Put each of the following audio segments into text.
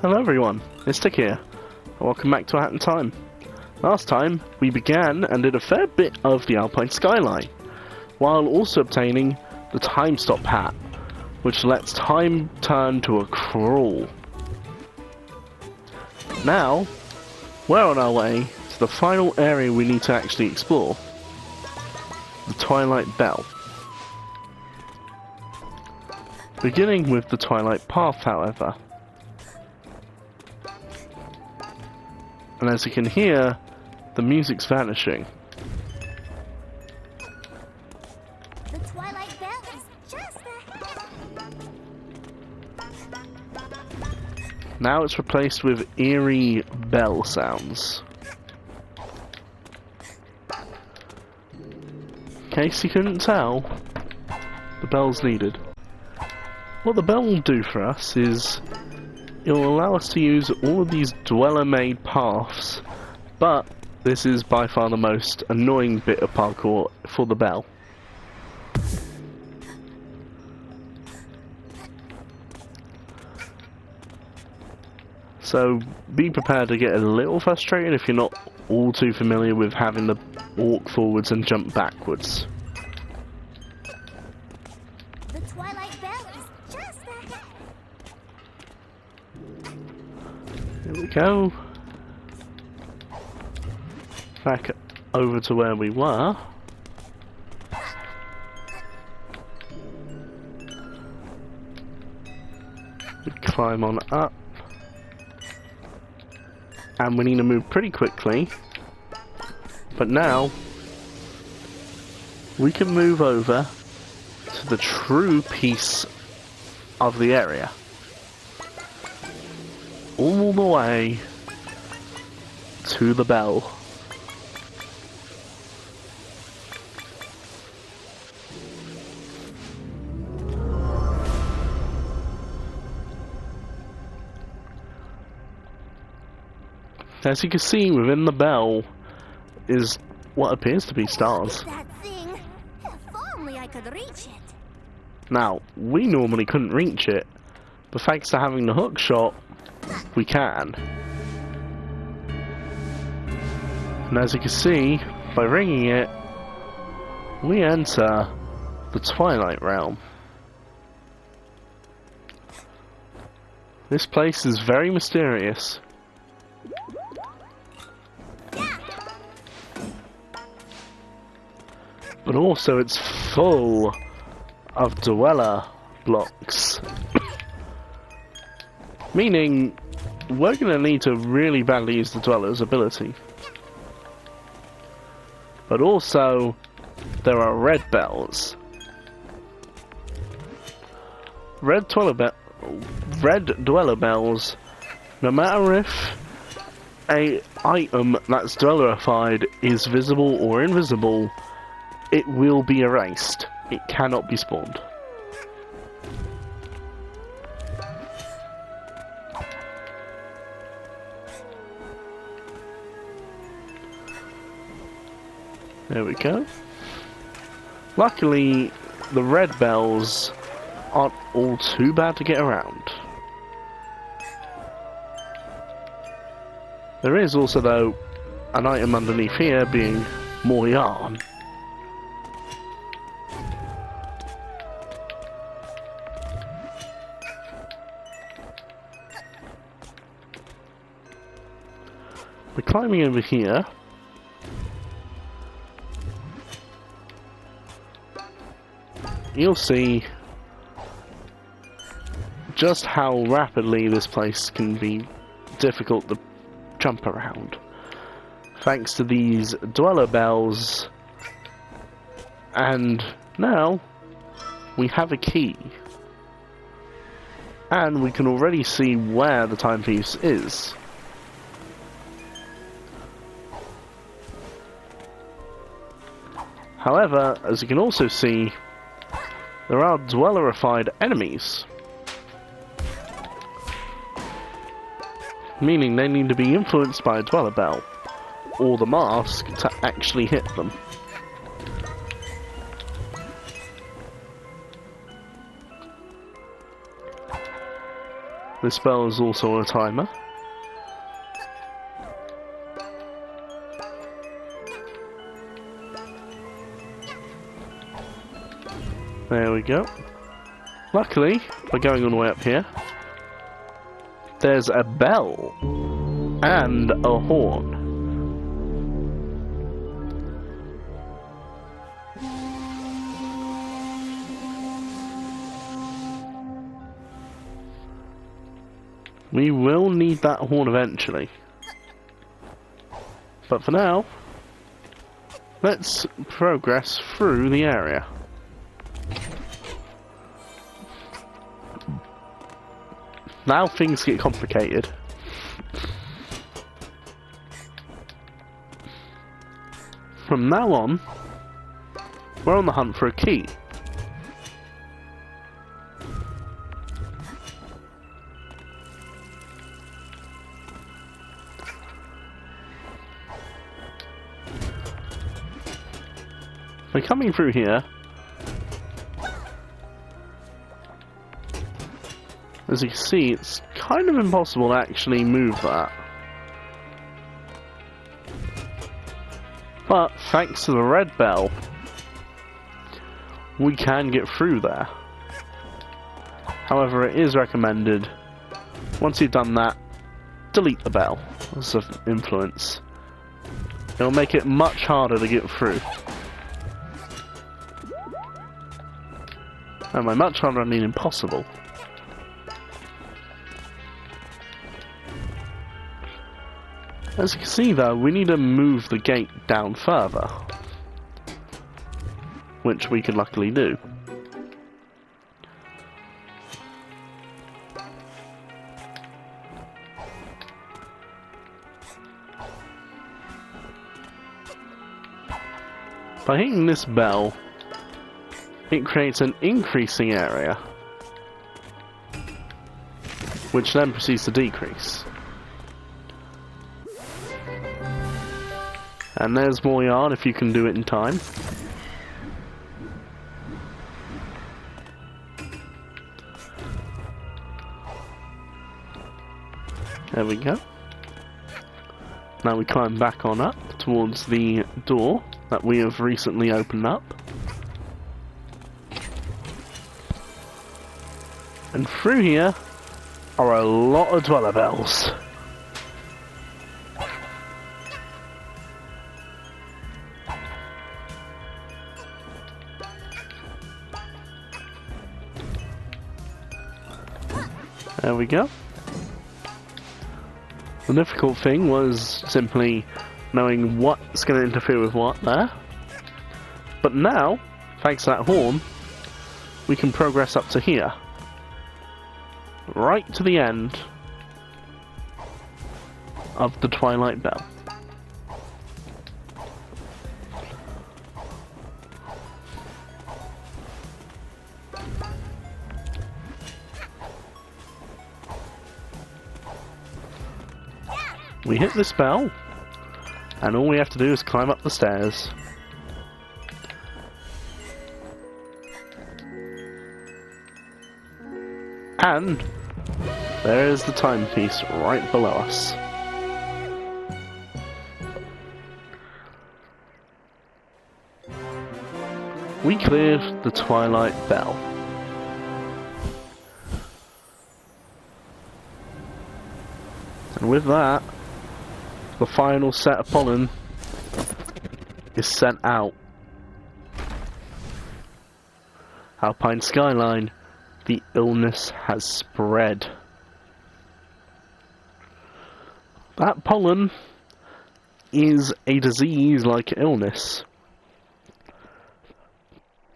Hello everyone, it's Tick here, and welcome back to A Hat in Time. Last time, we began and did a fair bit of the Alpine Skyline, while also obtaining the Time Stop hat, which lets time turn to a crawl. Now, we're on our way to the final area we need to actually explore, the Twilight Bell. Beginning with the Twilight Path, however. And as you can hear, the music's vanishing. The Twilight Bell is just ahead. Now it's replaced with eerie bell sounds. In case you couldn't tell, the bell's needed. What the bell will do for us is it will allow us to use all of these dweller-made paths, but this is by far the most annoying bit of parkour for the bell. So be prepared to get a little frustrated if you're not all too familiar with having to walk forwards and jump backwards. The Twilight Bell is just ahead. Here we go. Back over to where we were. We climb on up. And we need to move pretty quickly. But now, we can move over to the true piece of the area. All the way to the bell. As you can see, within the bell is what appears to be stars. That thing. If only I could reach it. Now, we normally couldn't reach it, but thanks to having the hook shot, we can. And as you can see, by ringing it, we enter the Twilight Realm. This place is very mysterious. But also it's full of dweller blocks. Meaning, we're going to need to really badly use the dweller's ability. But also, there are red bells. Red dweller bells, no matter if a item that's dwellerified is visible or invisible, it will be erased. It cannot be spawned. There we go. Luckily, the red bells aren't all too bad to get around. There is also, though, an item underneath here being more yarn. We're climbing over here. You'll see just how rapidly this place can be difficult to jump around. Thanks to these dweller bells. And now we have a key. And we can already see where the timepiece is. However, as you can also see, there are dwellerified enemies. Meaning they need to be influenced by a dweller bell, or the mask, to actually hit them. This bell is also on a timer. There we go. Luckily, by going all the way up here, there's a bell and a horn. We will need that horn eventually. But for now, let's progress through the area. Now things get complicated. From now on, we're on the hunt for a key. We're coming through here. As you can see, it's kind of impossible to actually move that. But thanks to the red bell, we can get through there. However, it is recommended, once you've done that, delete the bell as an influence. It'll make it much harder to get through. And by much harder I mean impossible. As you can see though, we need to move the gate down further, which we can luckily do. By hitting this bell, it creates an increasing area, which then proceeds to decrease. And there's more yarn if you can do it in time. There we go. Now we climb back on up towards the door that we have recently opened up. And through here are a lot of dweller bells. There we go. The difficult thing was simply knowing what's going to interfere with what there. But now, thanks to that horn, we can progress up to here. Right to the end of the Twilight Bell. We hit this bell, and all we have to do is climb up the stairs. And there is the timepiece right below us. We cleared the Twilight Bell. And with that, the final set of pollen is sent out. Alpine Skyline, the illness has spread. That pollen is a disease-like illness,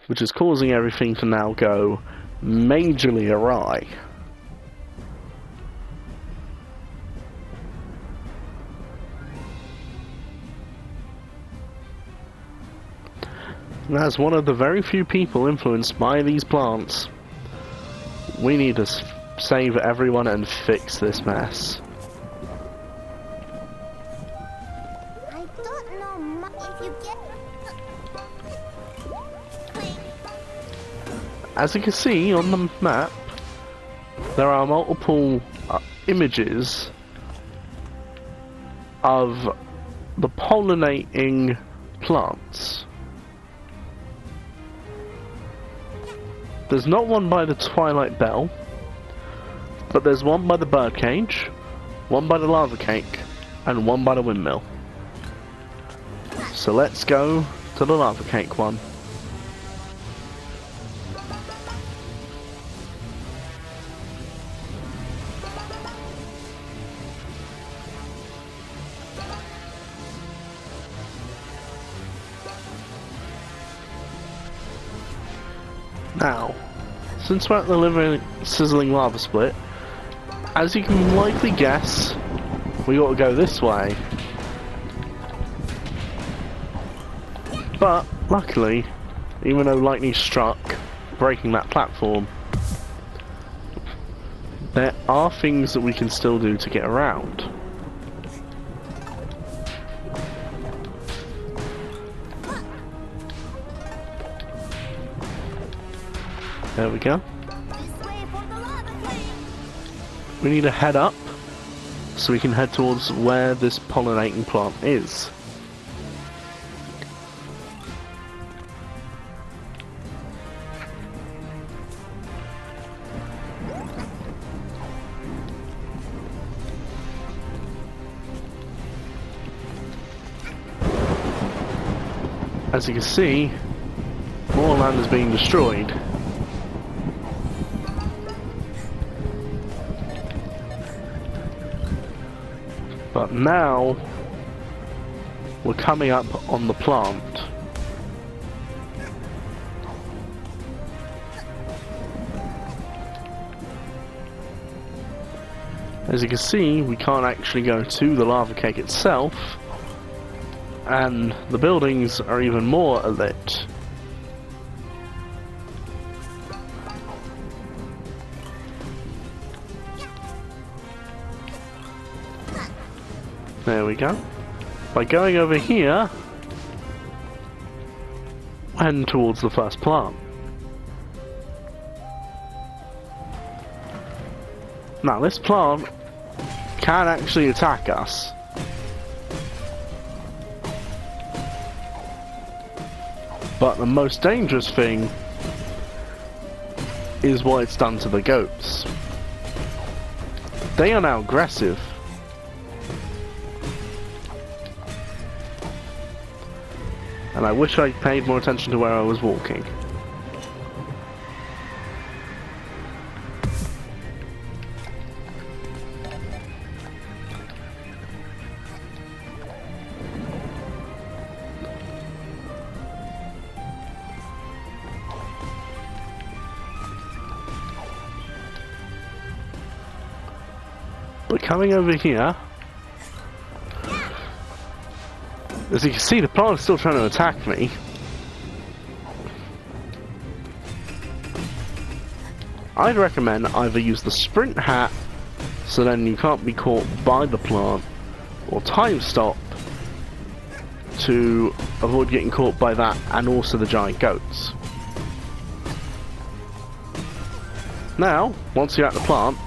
which is causing everything to now go majorly awry. And as one of the very few people influenced by these plants, we need to save everyone and fix this mess. I don't know if you get... As you can see on the map, there are multiple images of the pollinating plants. There's not one by the Twilight Bell, but there's one by the birdcage, one by the lava cake, and one by the windmill. So let's go to the lava cake one. Now, since we're at the sizzling lava split, as you can likely guess, we got to go this way. But, luckily, even though lightning struck, breaking that platform, there are things that we can still do to get around. There we go. We need to head up so we can head towards where this pollinating plant is. As you can see, more land is being destroyed. But now, we're coming up on the plant. As you can see, we can't actually go to the lava cake itself, and the buildings are even more lit. There we go. By going over here, and towards the first plant. Now this plant can actually attack us. But the most dangerous thing is what it's done to the goats. They are now aggressive. And I wish I paid more attention to where I was walking. But coming over here, as you can see, the plant is still trying to attack me. I'd recommend either use the sprint hat, so then you can't be caught by the plant, or time stop to avoid getting caught by that and also the giant goats. Now, once you're at the plant,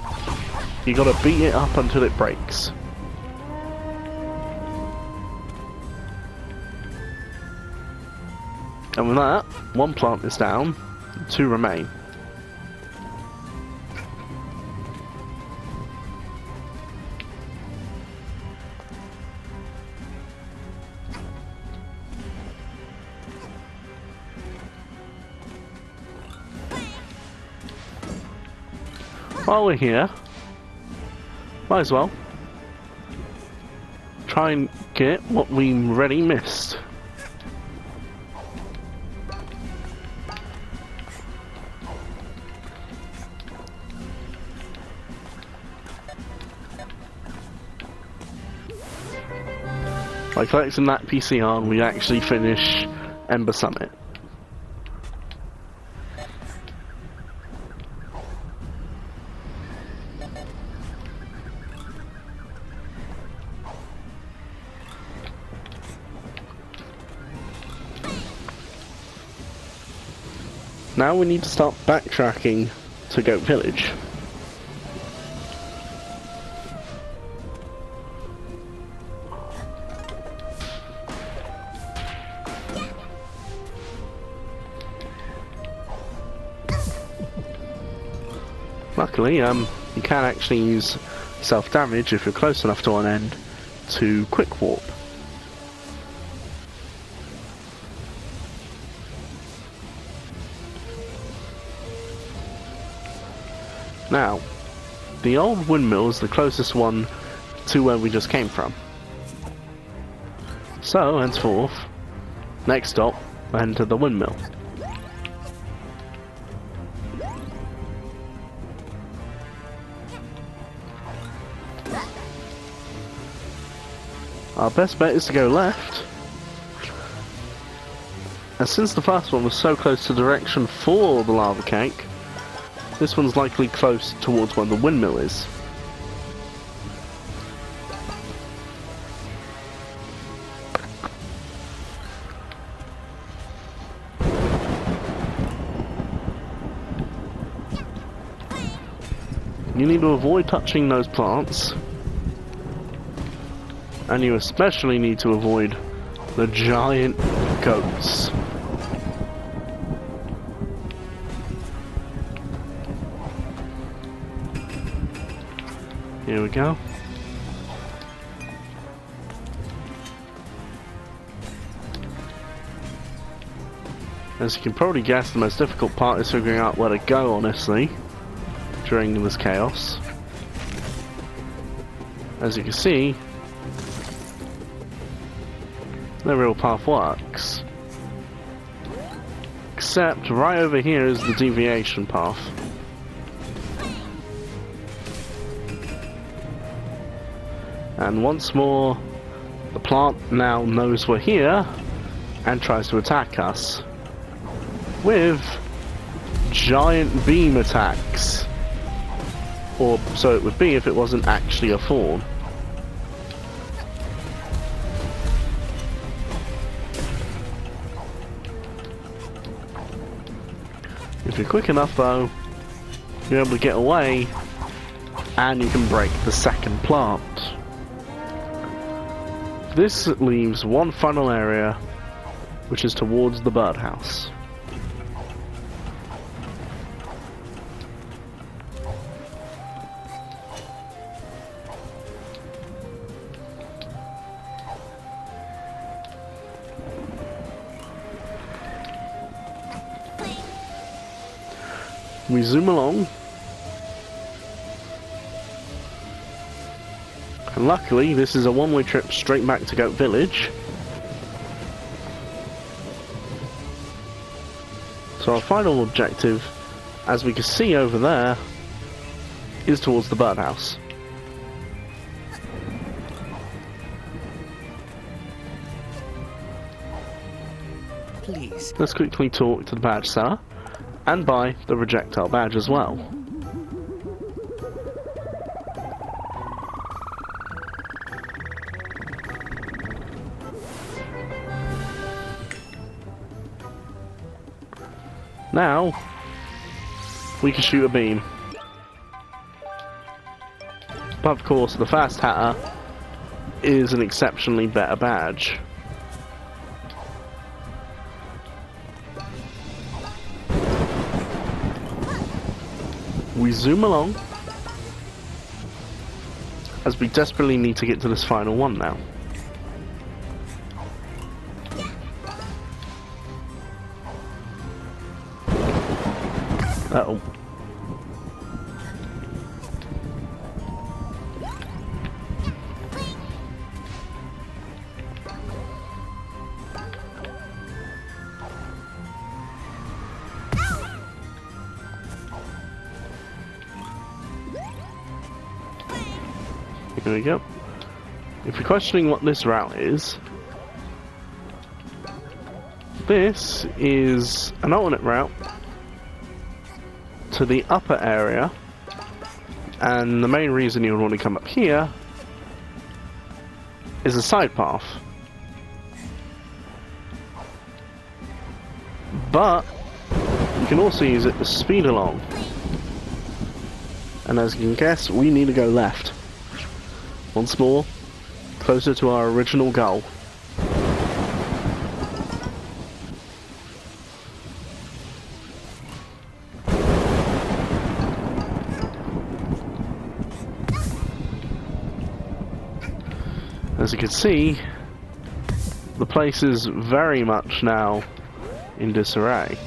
you gotta beat it up until it breaks. And with that, one plant is down, 2 remain. While we're here, might as well try and get what we already missed. By collecting that PCR, we actually finish Ember Summit. Now we need to start backtracking to Goat Village. Luckily, you can actually use self-damage if you're close enough to an end to quick warp. Now, the old windmill is the closest one to where we just came from. So, henceforth, next stop, enter the windmill. Our best bet is to go left, and since the first one was so close to the direction for the lava cake, this one's likely close towards where the windmill is. You need to avoid touching those plants. And you especially need to avoid the giant goats. Here we go. As you can probably guess, the most difficult part is figuring out where to go, honestly, during this chaos. As you can see, no real path works. Except right over here is the deviation path. And once more, the plant now knows we're here and tries to attack us with giant beam attacks. Or so it would be if it wasn't actually a fawn. If you're quick enough though, you're able to get away and you can break the second plant. This leaves one final area, which is towards the birdhouse. We zoom along, and luckily this is a one-way trip straight back to Goat Village. So our final objective, as we can see over there, is towards the birdhouse. Please. Let's quickly talk to the badge seller and buy the projectile badge as well. Now we can shoot a beam. But of course the Fast Hatter is an exceptionally better badge. We zoom along as we desperately need to get to this final one now. Uh-oh. Here we go. If you're questioning what this route is, this is an alternate route to the upper area, and the main reason you would want to come up here is a side path. But you can also use it to speed along. And as you can guess, we need to go left. Once more, closer to our original goal. As you can see, the place is very much now in disarray.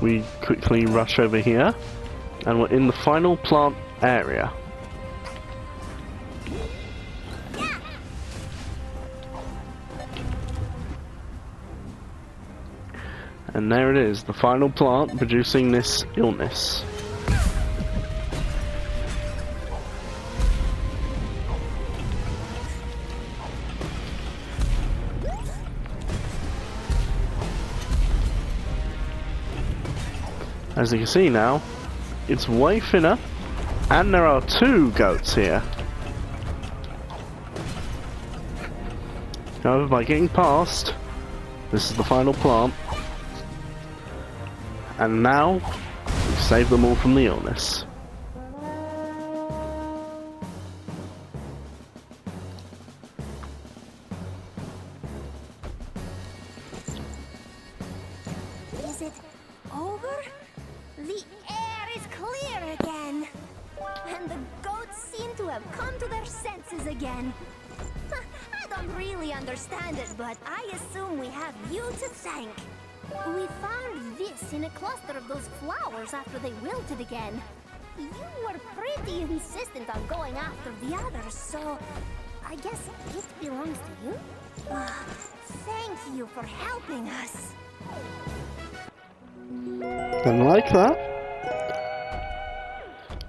We quickly rush over here, and we're in the final plant area. And there it is, the final plant producing this illness. As you can see now, it's way thinner, and there are 2 goats here. However, by getting past, this is the final plant. And now, we save them all from the illness. Is it over? The air is clear again. And the goats seem to have come to their senses again. I don't really understand it, but I assume we have you to thank. We found this in a cluster of those flowers after they wilted again. You were pretty insistent on going after the others, so I guess it belongs to you? Thank you for helping us. And like that,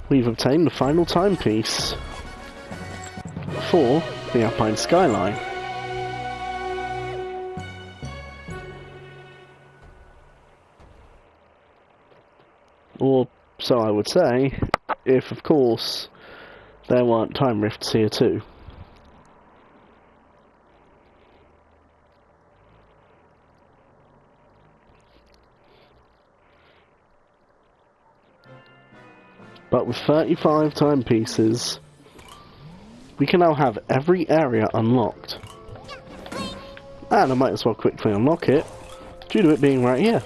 we've obtained the final timepiece for the Alpine Skyline. Or so I would say, if of course there weren't time rifts here too. But with 35 timepieces, we can now have every area unlocked. And I might as well quickly unlock it, due to it being right here.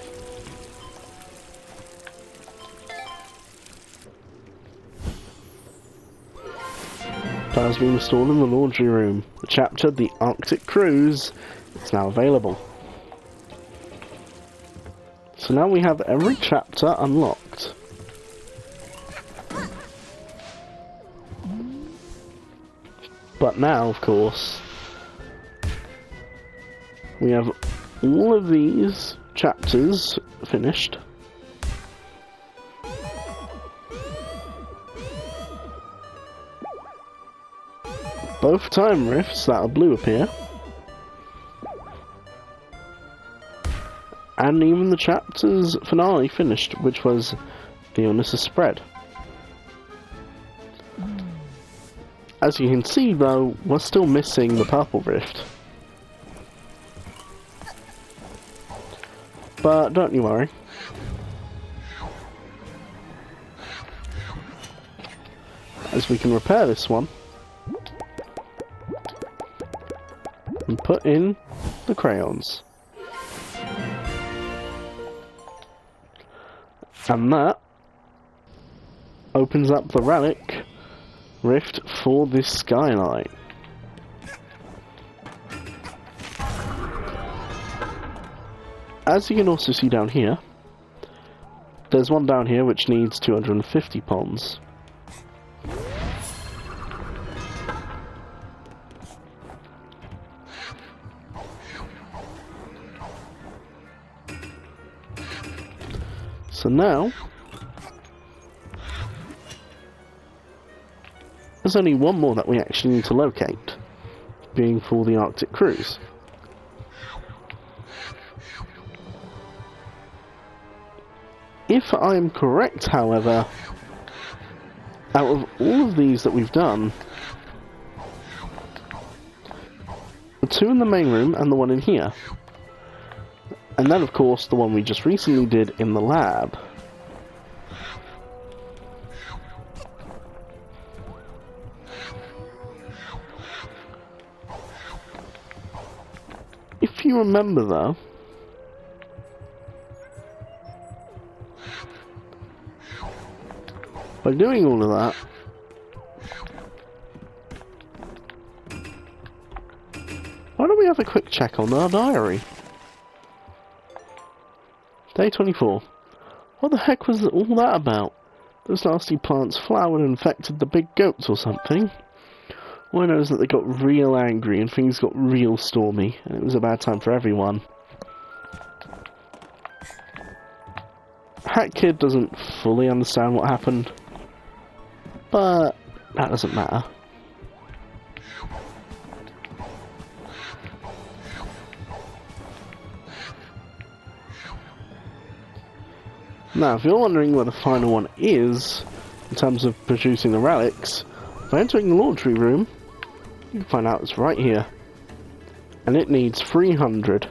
Has been installed in the laundry room. The chapter, The Arctic Cruise, is now available. So now we have every chapter unlocked. But now, of course, we have all of these chapters finished. Both time rifts that are blue appear. And even the chapter's finale finished, which was The Illness is Spread. As you can see though, we're still missing the purple rift. But don't you worry. As we can repair this one. And put in the crayons. And that opens up the relic rift for this skyline. As you can also see down here, there's one down here which needs 250 ponds. So now, there's only one more that we actually need to locate, being for the Arctic Cruise. If I'm correct, however, out of all of these that we've done, the 2 in the main room and the 1 in here, and then of course the one we just recently did in the lab. If you remember though, By doing all of that, why don't we have a quick check on our diary? Day 24. What the heck was all that about? Those nasty plants flowered and infected the big goats or something. All I know is that they got real angry and things got real stormy, and it was a bad time for everyone. Hat Kid doesn't fully understand what happened, but that doesn't matter. Now, if you're wondering where the final one is, in terms of producing the relics, by entering the laundry room, you can find out it's right here. And it needs 300.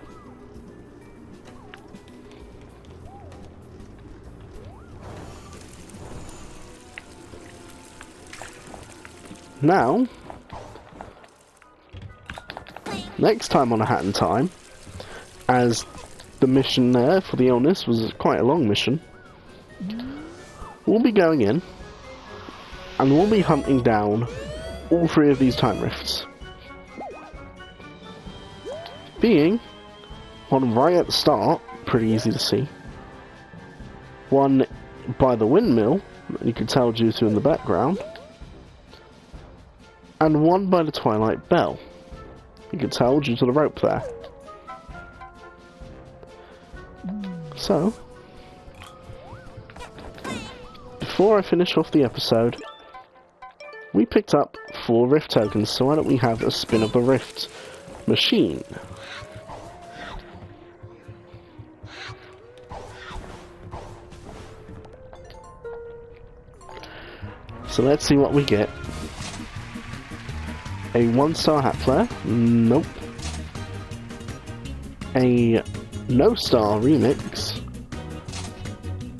Now, next time on A Hat in Time, as the mission there for the illness was quite a long mission, we'll be going in and we'll be hunting down all 3 of these time rifts. Being one right at the start, pretty easy to see, one by the windmill, you can tell due to in the background, and one by the Twilight Bell, you can tell due to the rope there. So, before I finish off the episode, we picked up 4 rift tokens, so why don't we have a spin of the rift machine? So let's see what we get. A 1-star hat flare? Nope. A no-star remix?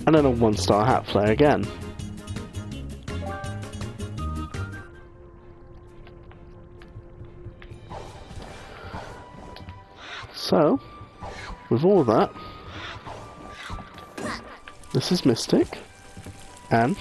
And then a 1-star hat flare again. So, with all of that, this is Mystic, and